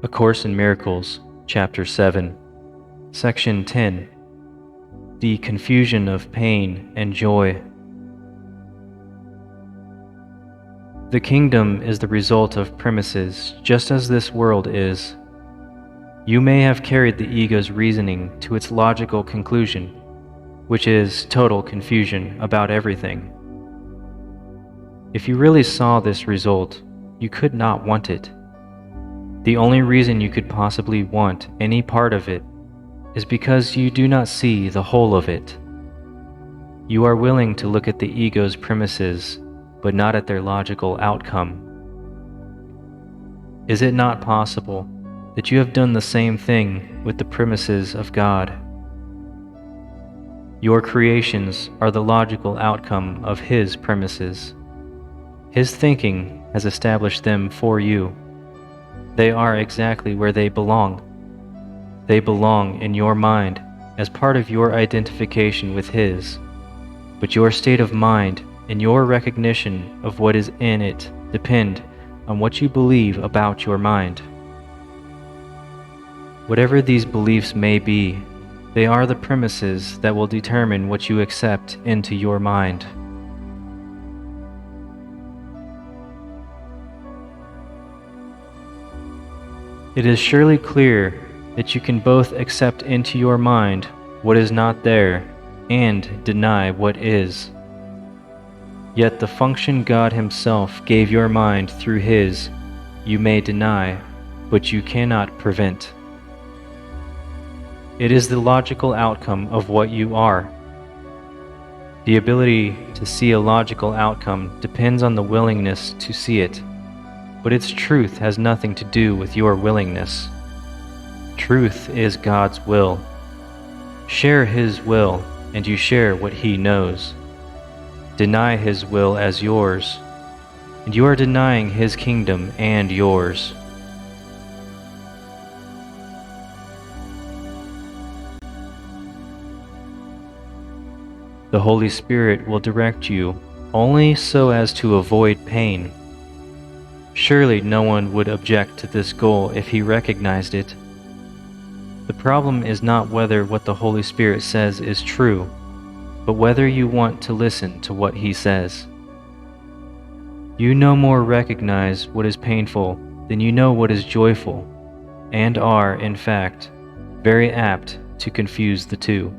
A Course in Miracles, Chapter 7, Section 10, The Confusion of Pain and Joy. The kingdom is the result of premises, just as this world is. You may have carried the ego's reasoning to its logical conclusion, which is total confusion about everything. If you really saw this result, you could not want it. The only reason you could possibly want any part of it is because you do not see the whole of it. You are willing to look at the ego's premises, but not at their logical outcome. Is it not possible that you have done the same thing with the premises of God? Your creations are the logical outcome of His premises. His thinking has established them for you. They are exactly where they belong. They belong in your mind as part of your identification with His, but your state of mind and your recognition of what is in it depend on what you believe about your mind. Whatever these beliefs may be, they are the premises that will determine what you accept into your mind. It is surely clear that you can both accept into your mind what is not there and deny what is. Yet the function God Himself gave your mind through His, you may deny, but you cannot prevent. It is the logical outcome of what you are. The ability to see a logical outcome depends on the willingness to see it, but its truth has nothing to do with your willingness. Truth is God's will. Share His will, and you share what He knows. Deny His will as yours, and you are denying His kingdom and yours. The Holy Spirit will direct you only so as to avoid pain. Surely no one would object to this goal if he recognized it. The problem is not whether what the Holy Spirit says is true, but whether you want to listen to what He says. You no more recognize what is painful than you know what is joyful, and are, in fact, very apt to confuse the two.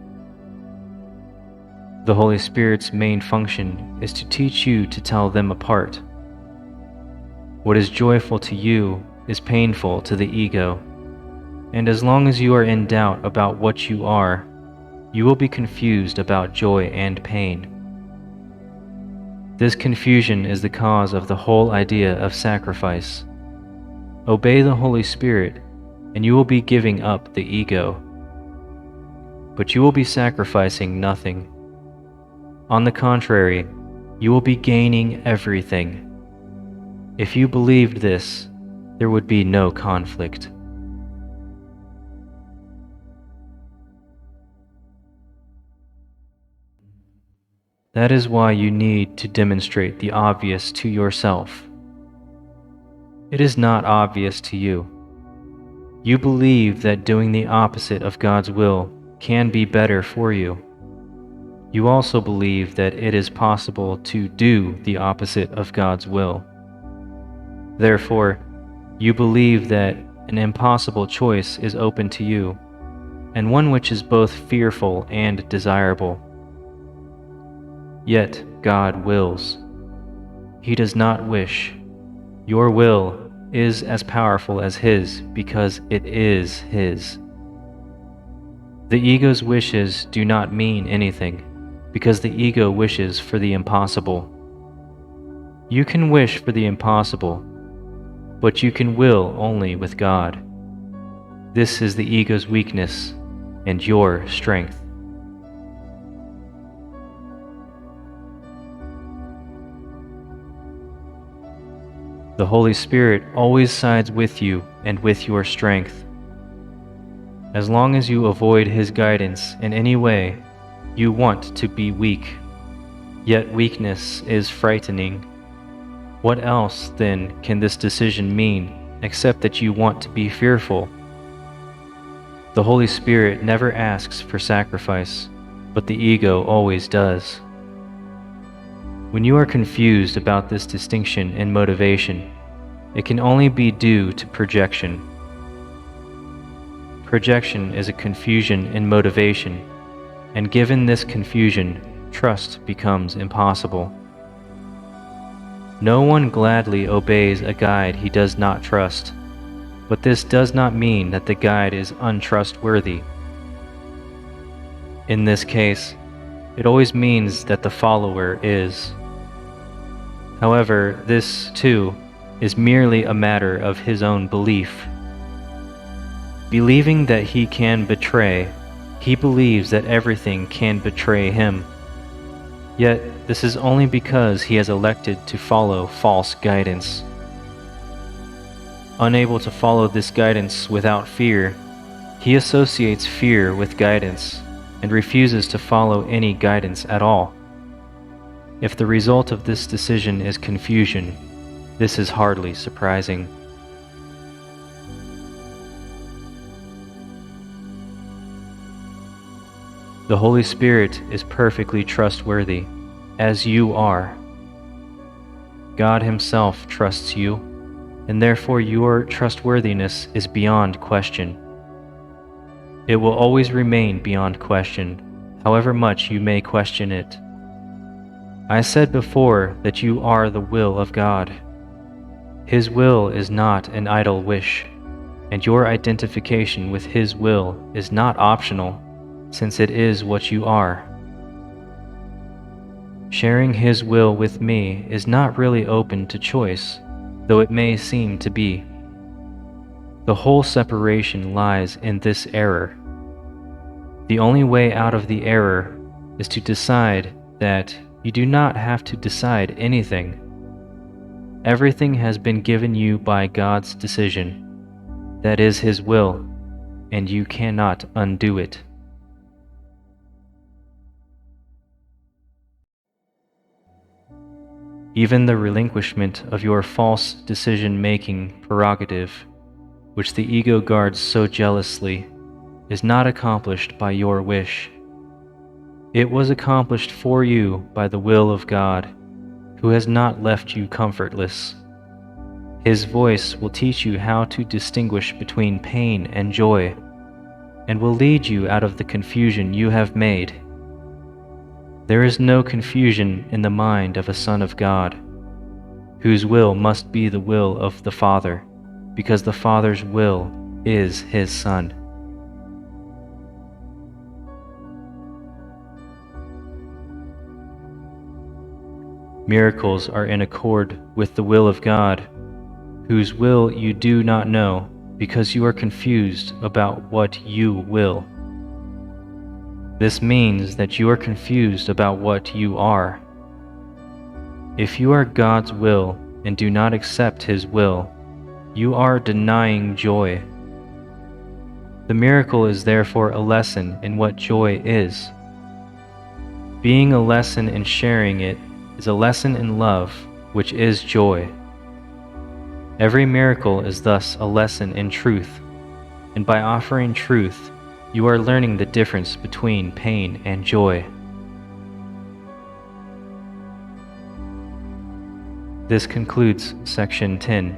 The Holy Spirit's main function is to teach you to tell them apart. What is joyful to you is painful to the ego, and as long as you are in doubt about what you are, you will be confused about joy and pain. This confusion is the cause of the whole idea of sacrifice. Obey the Holy Spirit, and you will be giving up the ego. But you will be sacrificing nothing. On the contrary, you will be gaining everything. If you believed this, there would be no conflict. That is why you need to demonstrate the obvious to yourself. It is not obvious to you. You believe that doing the opposite of God's will can be better for you. You also believe that it is possible to do the opposite of God's will. Therefore, you believe that an impossible choice is open to you, and one which is both fearful and desirable. Yet God wills. He does not wish. Your will is as powerful as His because it is His. The ego's wishes do not mean anything because the ego wishes for the impossible. You can wish for the impossible, but you can will only with God. This is the ego's weakness and your strength. The Holy Spirit always sides with you and with your strength. As long as you avoid His guidance in any way, you want to be weak. Yet weakness is frightening. What else, then, can this decision mean except that you want to be fearful. The Holy Spirit never asks for sacrifice, but the ego always does. When you are confused about this distinction in motivation, it can only be due to projection. Projection is a confusion in motivation, and given this confusion, trust becomes impossible. No one gladly obeys a guide he does not trust, but this does not mean that the guide is untrustworthy. In this case, it always means that the follower is. However, this, too, is merely a matter of his own belief. Believing that he can betray, he believes that everything can betray him. Yet, this is only because he has elected to follow false guidance. Unable to follow this guidance without fear, he associates fear with guidance and refuses to follow any guidance at all. If the result of this decision is confusion, this is hardly surprising. The Holy Spirit is perfectly trustworthy, as you are. God Himself trusts you, and therefore your trustworthiness is beyond question. It will always remain beyond question, however much you may question it. I said before that you are the will of God. His will is not an idle wish, and your identification with His will is not optional, since it is what you are. Sharing His will with me is not really open to choice, though it may seem to be. The whole separation lies in this error. The only way out of the error is to decide that you do not have to decide anything. Everything has been given you by God's decision. That is His will, and you cannot undo it. Even the relinquishment of your false decision-making prerogative, which the ego guards so jealously, is not accomplished by your wish. It was accomplished for you by the will of God, who has not left you comfortless. His voice will teach you how to distinguish between pain and joy, and will lead you out of the confusion you have made. There is no confusion in the mind of a Son of God, whose will must be the will of the Father, because the Father's will is His Son. Miracles are in accord with the will of God, whose will you do not know because you are confused about what you will. This means that you are confused about what you are. If you are God's will and do not accept His will, you are denying joy. The miracle is therefore a lesson in what joy is. Being a lesson in sharing it is a lesson in love, which is joy. Every miracle is thus a lesson in truth, and by offering truth, you are learning the difference between pain and joy. This concludes Section 10.